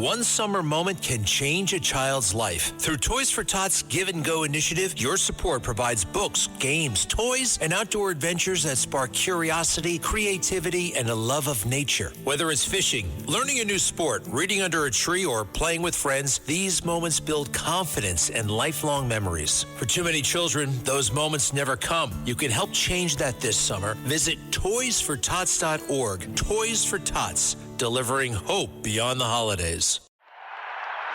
One summer moment can change a child's life. Through Toys for Tots Give and Go initiative, your support provides books, games, toys, and outdoor adventures that spark curiosity, creativity, and a love of nature. Whether it's fishing, learning a new sport, reading under a tree, or playing with friends, these moments build confidence and lifelong memories. For too many children, those moments never come. You can help change that this summer. Visit toysfortots.org. Toys for Tots, delivering hope beyond the holidays.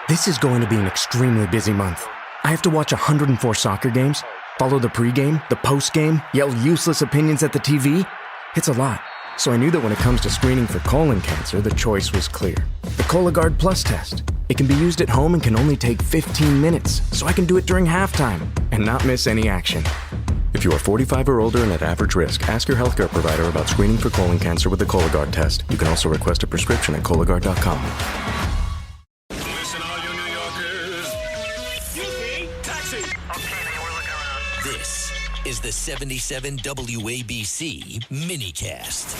This is going to be an extremely busy month. I have to watch 104 soccer games, follow the pregame, the postgame, yell useless opinions at the TV. It's a lot. So I knew that when it comes to screening for colon cancer, the choice was clear. The Cologuard Plus test. It can be used at home and can only take 15 minutes, so I can do it during halftime and not miss any action. If you are 45 or older and at average risk, ask your healthcare provider about screening for colon cancer with the Cologuard test. You can also request a prescription at Cologuard.com. Listen, all you New Yorkers. Excuse me, taxi. Okay, man, we're looking around. This is the 77 WABC minicast.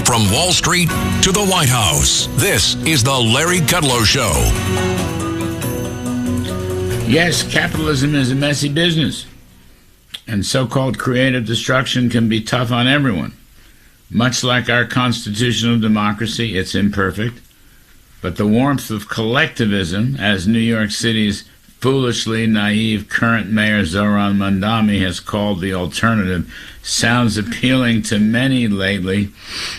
From Wall Street to the White House, this is the Larry Kudlow Show. Yes, capitalism is a messy business, and so-called creative destruction can be tough on everyone. Much like our constitutional democracy, it's imperfect, but the warmth of collectivism, as New York City's foolishly naive current mayor Zohran Mamdani has called the alternative, sounds appealing to many lately.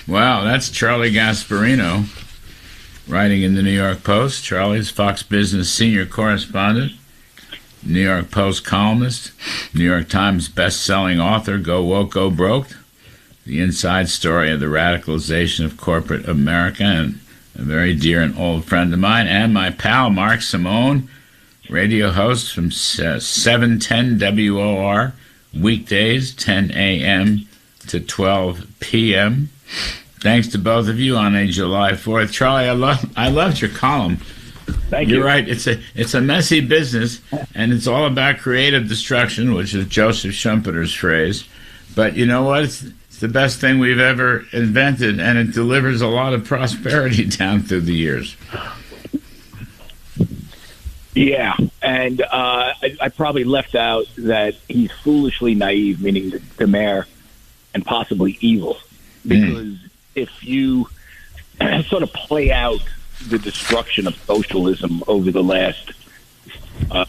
Wow, that's Charlie Gasporino, writing in the New York Post. Charlie's Fox Business senior correspondent, New York Post columnist, New York Times best-selling author, Go Woke, Go Broke, the inside story of the radicalization of corporate America, and a very dear and old friend of mine, and my pal Mark Simone, radio host from 710 WOR, weekdays, 10 a.m. to 12 p.m. Thanks to both of you on a July 4th. Charlie, I loved your column. Thank you. You're right. It's a messy business, and it's all about creative destruction, which is Joseph Schumpeter's phrase. But you know what? It's the best thing we've ever invented, and it delivers a lot of prosperity down through the years. Yeah, and I probably left out that he's foolishly naive, meaning the mayor, and possibly evil. Because if you sort of play out the destruction of socialism over the last,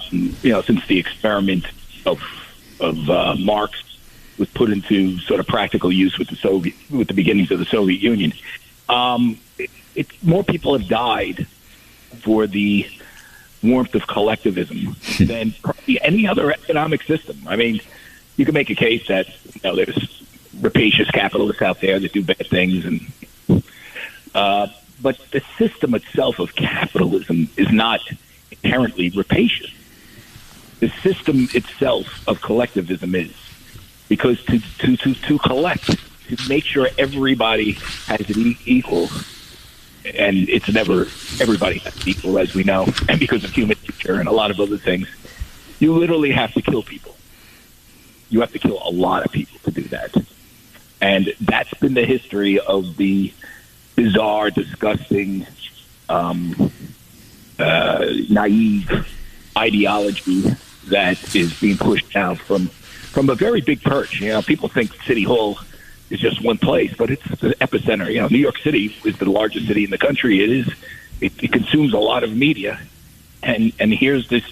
since the experiment of Marx was put into sort of practical use with the beginnings of the Soviet Union, more people have died for the warmth of collectivism than probably any other economic system. I mean, you can make a case that there's rapacious capitalists out there that do bad things, but the system itself of capitalism is not inherently rapacious. The system itself of collectivism is, because to collect, to make sure everybody has an equal. And it's never everybody has equal, as we know, and because of human nature and a lot of other things, you literally have to kill people. You have to kill a lot of people to do that. And that's been the history of the bizarre, disgusting, naive ideology that is being pushed out from a very big perch. People think City Hall is just one place, but it's the epicenter. New York City is the largest city in the country. It consumes a lot of media, and here's this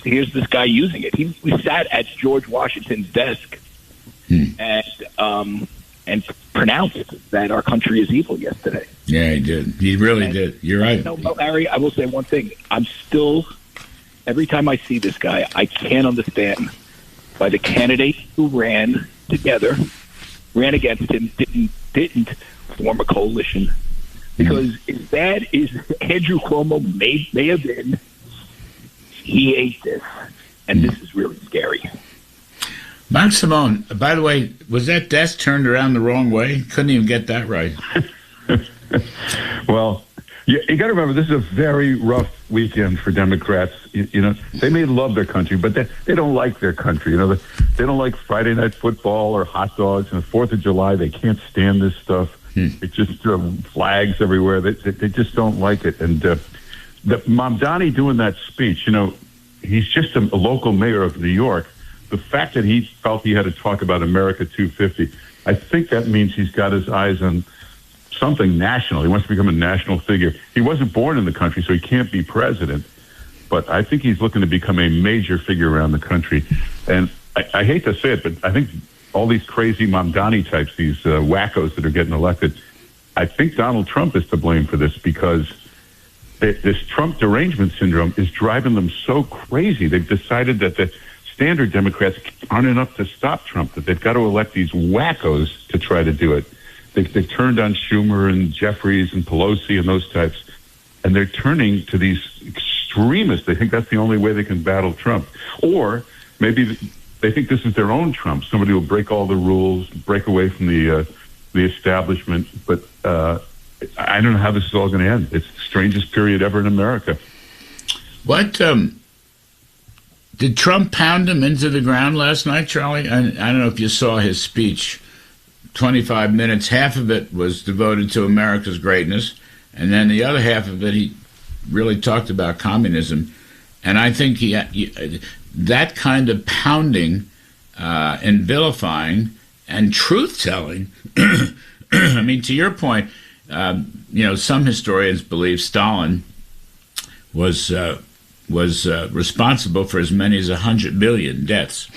guy using it. We sat at George Washington's desk and pronounced that our country is evil yesterday. Yeah, he did. He really did. You're right. Larry, I will say one thing. Every time I see this guy, I can't understand why the candidates who ran against him didn't form a coalition, because as bad as Andrew Cuomo may have been, he ate this, and this is really scary. Mark Simone, by the way, was that desk turned around the wrong way? Couldn't even get that right. Well, you got to remember, this is a very rough weekend for Democrats. You know, they may love their country, but they don't like their country. You know, they don't like Friday night football or hot dogs. And the 4th of July, they can't stand this stuff. It's just flags everywhere. They just don't like it. And the Mamdani doing that speech, you know, he's just a local mayor of New York. The fact that he felt he had to talk about America 250, I think that means he's got his eyes on something national. He wants to become a national figure. He wasn't born in the country, so he can't be president. But I think he's looking to become a major figure around the country. And I hate to say it, but I think all these crazy Mamdani types, these wackos that are getting elected, I think Donald Trump is to blame for this, because this Trump derangement syndrome is driving them so crazy. They've decided that the standard Democrats aren't enough to stop Trump, that they've got to elect these wackos to try to do it. They've turned on Schumer and Jeffries and Pelosi and those types, and they're turning to these extremists. They think that's the only way they can battle Trump. Or maybe they think this is their own Trump. Somebody will break all the rules, break away from the establishment. But I don't know how this is all going to end. It's the strangest period ever in America. What did Trump pound him into the ground last night, Charlie? I don't know if you saw his speech. 25 minutes, half of it was devoted to America's greatness, and then the other half of it, he really talked about communism. And I think that kind of pounding and vilifying and truth-telling, I mean, to your point, you know, some historians believe Stalin was responsible for as many as 100 million deaths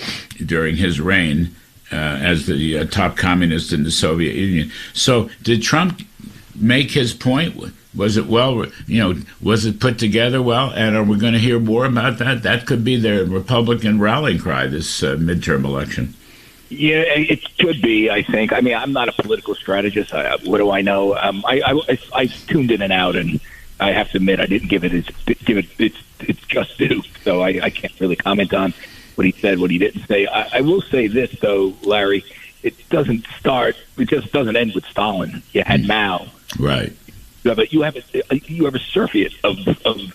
during his reign as the top communist in the Soviet Union. So did Trump make his point? Was it well, you know, was it put together well? And are we going to hear more about that? That could be the Republican rallying cry this midterm election. Yeah, it could be, I think. I mean, I'm not a political strategist. What do I know? I tuned in and out, and I have to admit I didn't give it its just due. So I can't really comment on what he said, what he didn't say. I will say this, though, Larry. It just doesn't end with Stalin. You had Mao. Right. You have a surfeit of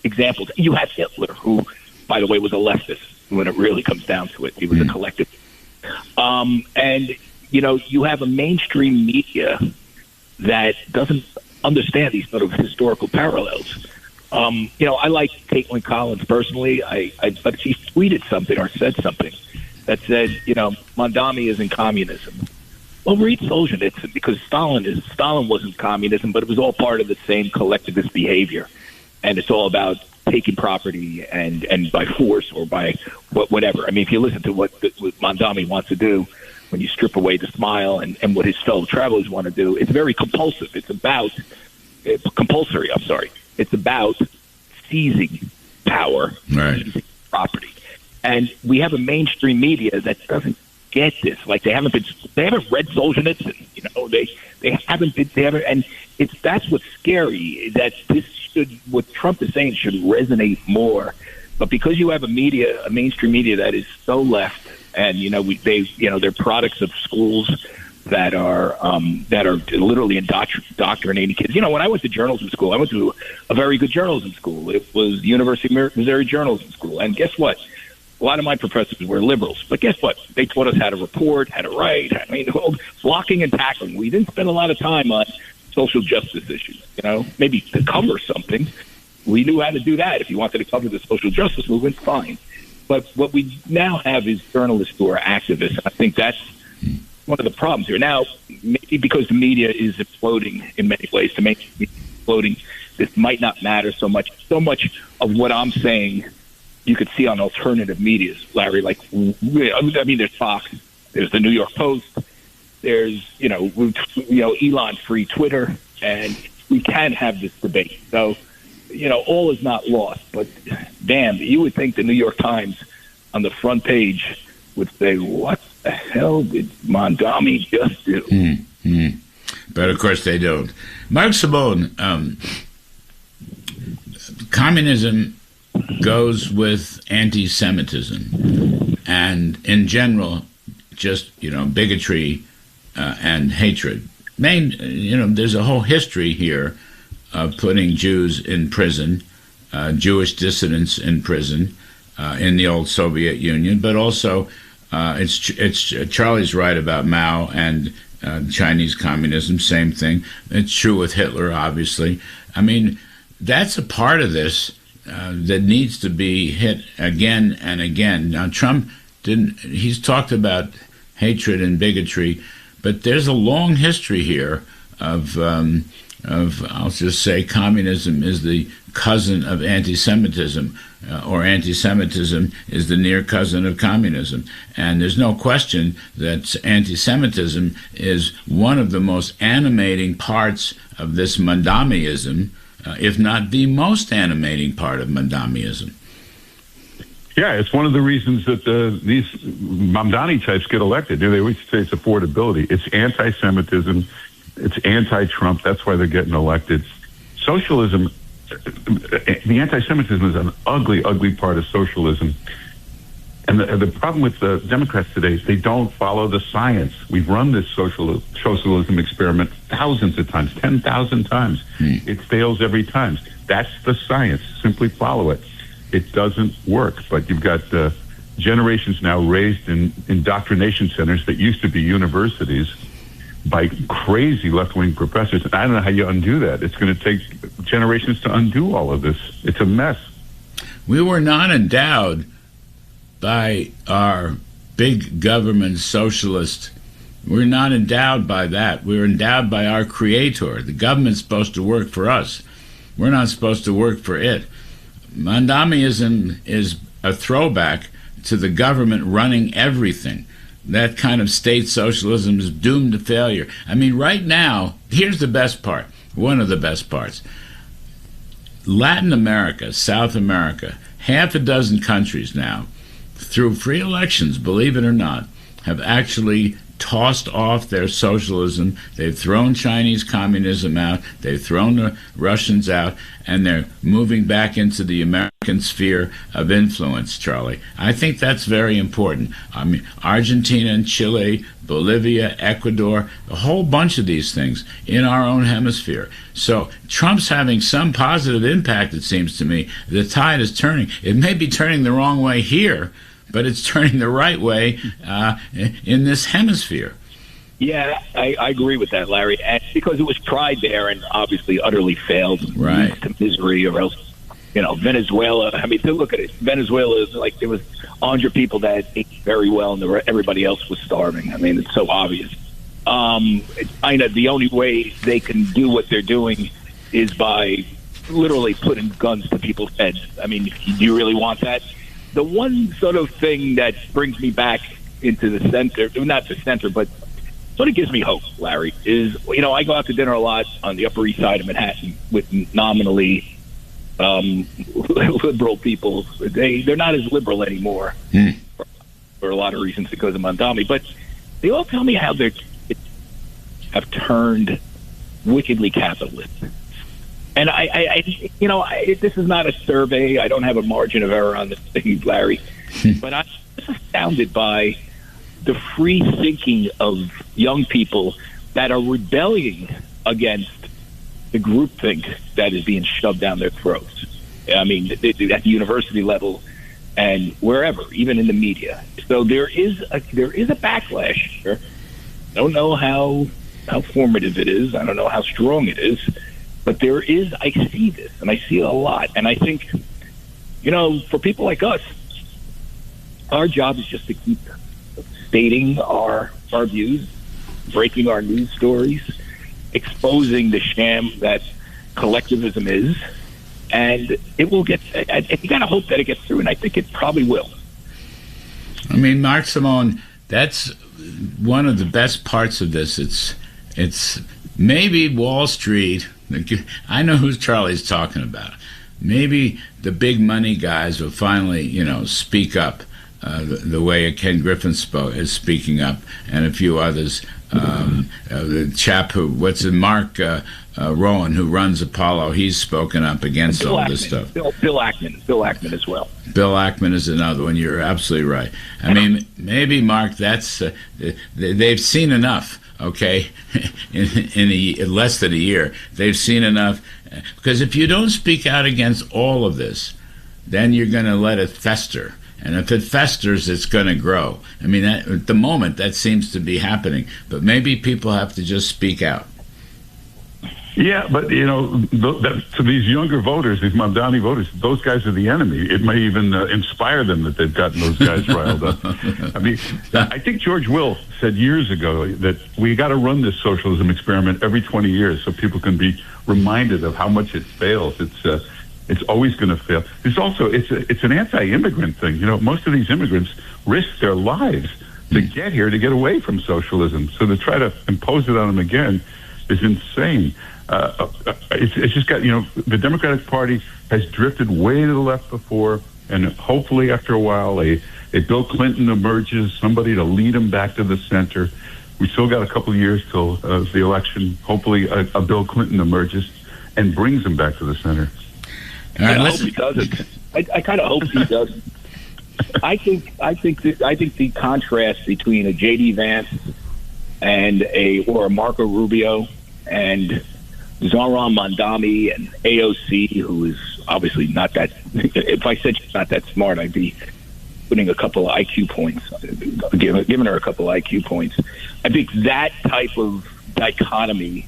examples. You had Hitler, who, by the way, was a leftist when it really comes down to it. He was a collectivist. And, you know, you have a mainstream media that doesn't understand these sort of historical parallels. You know, I like Caitlin Collins personally, but she tweeted something or said something that said, you know, Mondami isn't communism. Well, read Solzhenitsyn, because Stalin wasn't communism, but it was all part of the same collectivist behavior. And it's all about taking property and by force or by whatever. I mean, if you listen to what Mondami wants to do when you strip away the smile and what his fellow travelers want to do, it's very compulsive. It's about compulsory. I'm sorry. It's about seizing power, right, seizing property. And we have a mainstream media that doesn't get this. Like they haven't read Solzhenitsyn. You know, they haven't, and that's what's scary. That what Trump is saying should resonate more. But because you have a mainstream media that is so left, and you know, they're products of schools that are literally indoctrinating kids. You know, when I went to journalism school, I went to a very good journalism school. It was University of Missouri Journalism School, and guess what? A lot of my professors were liberals, but guess what? They taught us how to report, how to write. I mean, blocking and tackling. We didn't spend a lot of time on social justice issues, you know, maybe to cover something. We knew how to do that. If you wanted to cover the social justice movement, fine. But what we now have is journalists who are activists. I think that's one of the problems here. Now, maybe because the media is imploding in many ways, to make it imploding, this might not matter so much. So much of what I'm saying you could see on alternative medias, Larry. Like, I mean, there's Fox, there's the New York Post, there's Elon free Twitter, and we can have this debate. So, you know, all is not lost. But damn, you would think the New York Times on the front page would say, "What the hell did Mondami just do?" Mm-hmm. But of course they don't. Mark Simone, communism goes with anti-Semitism, and in general, just bigotry and hatred. There's a whole history here of putting Jews in prison Jewish dissidents in prison in the old Soviet Union, but also it's Charlie's right about Mao and Chinese communism, same thing. It's true with Hitler, obviously. I mean, that's a part of this that needs to be hit again and again. Now, Trump he's talked about hatred and bigotry, but there's a long history here of I'll just say, communism is the cousin of anti-Semitism, or anti-Semitism is the near cousin of communism. And there's no question that anti-Semitism is one of the most animating parts of this Mamdaniism, if not the most animating part of Mamdaniism. Yeah, it's one of the reasons that these Mamdani types get elected. They always say it's affordability. It's anti-Semitism. It's anti-Trump. That's why they're getting elected. Socialism, the anti-Semitism is an ugly, ugly part of socialism. And the problem with the Democrats today is they don't follow the science. We've run this socialism experiment thousands of times, 10,000 times. It fails every time. That's the science. Simply follow it. It doesn't work. But you've got generations now raised in indoctrination centers that used to be universities by crazy left-wing professors. And I don't know how you undo that. It's going to take generations to undo all of this. It's a mess. We were not endowed by our big government socialist. We're not endowed by that. We're endowed by our creator. The government's supposed to work for us. We're not supposed to work for it. Mamdaniism is a throwback to the government running everything. That kind of state socialism is doomed to failure. I mean, right now, here's the best part, one of the best parts. Latin America, South America, half a dozen countries now, through free elections, believe it or not, have actually tossed off their socialism. They've thrown Chinese communism out. They've thrown the Russians out, and they're moving back into the American sphere of influence, Charlie. I think that's very important. I mean, Argentina and Chile, Bolivia, Ecuador, a whole bunch of these things in our own hemisphere. So Trump's having some positive impact, it seems to me. The tide is turning. It may be turning the wrong way here, but it's turning the right way in this hemisphere. Yeah, I agree with that, Larry. And because it was tried there and obviously utterly failed, right, to misery, or else, Venezuela. I mean, look at it. Venezuela is like there was 100 people that ate very well, and everybody else was starving. I mean, it's so obvious. China, the only way they can do what they're doing is by literally putting guns to people's heads. I mean, do you really want that? The one sort of thing that brings me back into the center, not the center, but sort of gives me hope, Larry, is, I go out to dinner a lot on the Upper East Side of Manhattan with nominally liberal people. They're not as liberal anymore for a lot of reasons because of Mamdani, but they all tell me how they have turned wickedly capitalist. And this is not a survey. I don't have a margin of error on this thing, Larry. But I'm just astounded by the free thinking of young people that are rebelling against the groupthink that is being shoved down their throats. I mean, at the university level and wherever, even in the media. So there is a backlash here. I don't know how formative it is. I don't know how strong it is. But I see this, and I see it a lot. And I think, for people like us, our job is just to keep stating our views, breaking our news stories, exposing the sham that collectivism is, and it will get. You got to hope that it gets through, and I think it probably will. I mean, Mark Simone, that's one of the best parts of this. It's maybe Wall Street. I know who Charlie's talking about. Maybe the big money guys will finally, speak up the way Ken Griffin is speaking up, and a few others. The chap Mark Rowan, who runs Apollo, he's spoken up against all this stuff. Bill Ackman as well. Bill Ackman is another one. You're absolutely right. I mean, maybe, Mark, that's they've seen enough. Okay, in less than a year, they've seen enough. Because if you don't speak out against all of this, then you're going to let it fester. And if it festers, it's going to grow. I mean, at the moment, that seems to be happening. But maybe people have to just speak out. Yeah, but, to these younger voters, these Mamdani voters, those guys are the enemy. It may even inspire them that they've gotten those guys riled up. I mean, I think George Will said years ago that we got to run this socialism experiment every 20 years so people can be reminded of how much it fails. It's always going to fail. There's also, it's an anti-immigrant thing. Most of these immigrants risk their lives to get here, to get away from socialism. So to try to impose it on them again is insane. It's just got, the Democratic Party has drifted way to the left before, and hopefully after a while a Bill Clinton emerges, somebody to lead them back to the center. We still got a couple of years till the election. Hopefully a Bill Clinton emerges and brings them back to the center. All right, I hope he doesn't. I kind of hope he doesn't. I think the contrast between a J.D. Vance and a Marco Rubio and Zohran Mamdani and AOC, who is obviously not that. If I said she's not that smart, I'd be putting a couple of IQ points, giving her a couple of IQ points. I think that type of dichotomy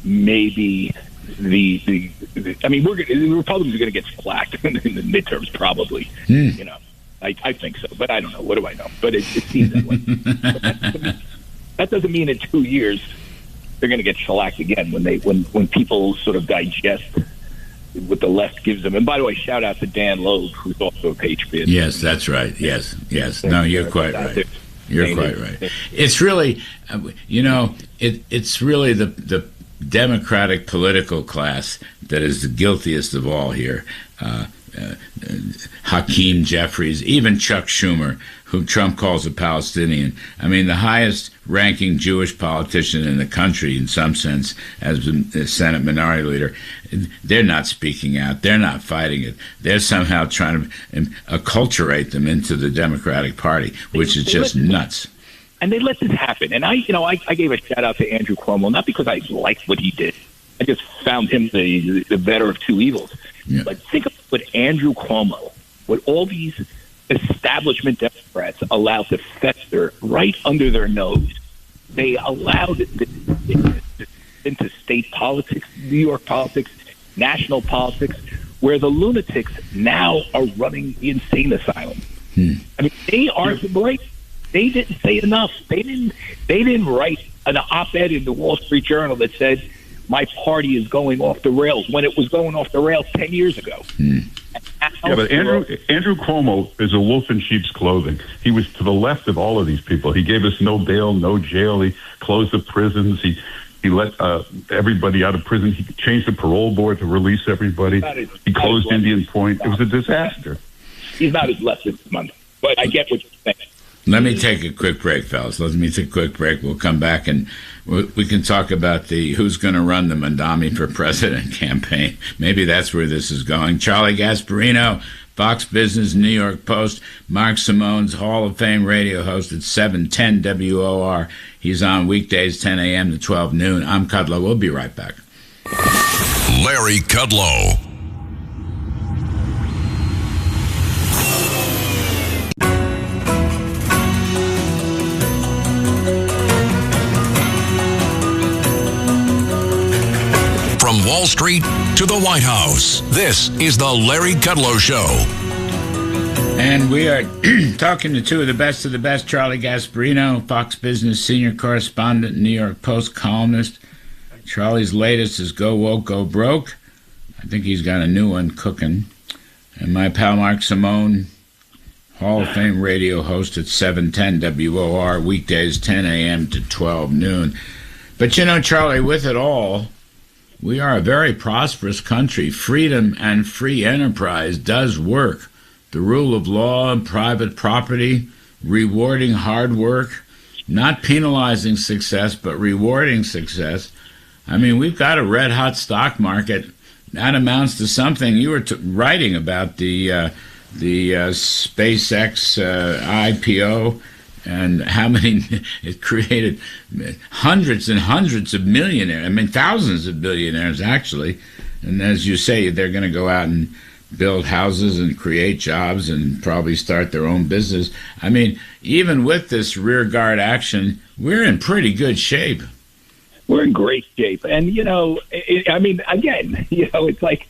may be the Republicans are going to get slacked in the midterms, probably. I think so, but I don't know. What do I know? But it seems that way. That doesn't mean in 2 years they're going to get shellacked again when people sort of digest what the left gives them. And by the way, shout out to Dan Loeb, who's also a Patriot. Yes, that's right. Yes. No, you're quite right. You're quite right. It's really, it's really the Democratic political class that is the guiltiest of all here. Hakeem Jeffries, even Chuck Schumer, who Trump calls a Palestinian. I mean, the highest-ranking Jewish politician in the country, in some sense, as the Senate Minority Leader. They're not speaking out. They're not fighting it. They're somehow trying to acculturate them into the Democratic Party, which is just nuts. And they let this happen. And I gave a shout-out to Andrew Cuomo, not because I liked what he did. I just found him the better of two evils. Yeah. But think of what Andrew Cuomo, what all these establishment Democrats allowed to fester right under their nose. They allowed it into state politics, New York politics, national politics, where the lunatics now are running the insane asylum. I mean, they are right. They didn't say enough. They didn't write an op-ed in the Wall Street Journal that said my party is going off the rails when it was going off the rails 10 years ago. Yeah, but Andrew Cuomo is a wolf in sheep's clothing. He was to the left of all of these people. He gave us no bail, no jail. He closed the prisons. He let everybody out of prison. He changed the parole board to release everybody. He closed Indian Point. It was a disaster. He's not as left this month, but I get what you're saying. Let me take a quick break, fellas. Let me take a quick break. We'll come back and we can talk about who's going to run the Mamdani for President campaign. Maybe that's where this is going. Charlie Gasporino, Fox Business, New York Post. Mark Simone's Hall of Fame radio host at 710 WOR. He's on weekdays 10 a.m. to 12 noon. I'm Kudlow. We'll be right back. Larry Kudlow. From Wall Street to the White House, this is the Larry Kudlow Show. And we are talking to two of the best, Charlie Gasparino, Fox Business senior correspondent, New York Post columnist. Charlie's latest is Go Woke, Go Broke. I think he's got a new one cooking. And my pal Mark Simone, Hall of Fame radio host at 710 WOR, weekdays 10 a.m. to 12 noon. But Charlie, with it all, we are a very prosperous country. Freedom and free enterprise does work. the rule of law and private property, rewarding hard work, not penalizing success, but rewarding success. I mean, we've got a red-hot stock market. That amounts to something. You were writing about the SpaceX IPO and how many it created hundreds and hundreds of millionaires. I mean, thousands of billionaires, actually. And as you say, they're going to go out and build houses and create jobs and probably start their own business. I mean, even with this rearguard action, we're in pretty good shape. We're in great shape. And, I mean, again, it's like,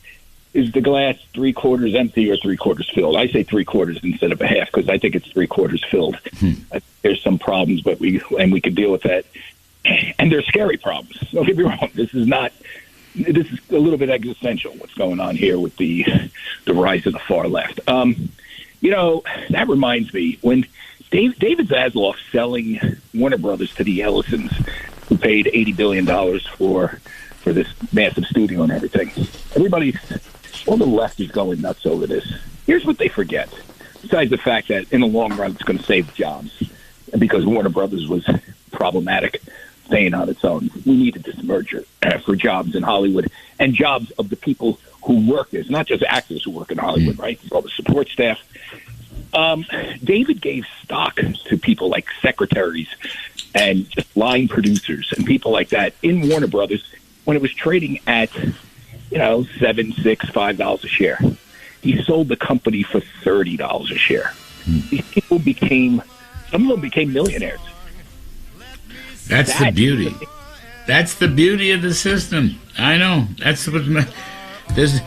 is the glass 3/4 empty or 3/4 filled? I say 3/4 instead of a half because I think it's 3/4 filled. There's some problems, but we can deal with that. And they're scary problems. Don't get me wrong. This is a little bit existential, what's going on here with the rise of the far left. That reminds me, when David Zaslav selling Warner Brothers to the Ellisons, who paid $80 billion for this massive studio and everything, all the left is going nuts over this. Here's what they forget. Besides the fact that in the long run, it's going to save jobs, because Warner Brothers was problematic, staying on its own. We needed this merger for jobs in Hollywood and jobs of the people who work there. It's not just actors who work in Hollywood, right? It's all the support staff. David gave stock to people like secretaries and just line producers and people like that in Warner Brothers when it was trading at, $7, $6, $5 a share. He sold the company for $30 a share. These people some of them became millionaires. That's the beauty. That's the beauty of the system. I know. That's what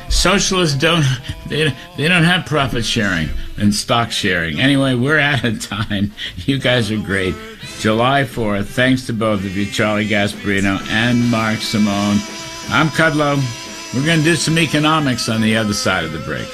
socialists don't have profit sharing and stock sharing. Anyway, we're out of time. You guys are great. July 4th, thanks to both of you, Charlie Gasporino and Mark Simone. I'm Kudlow. We're going to do some economics on the other side of the break.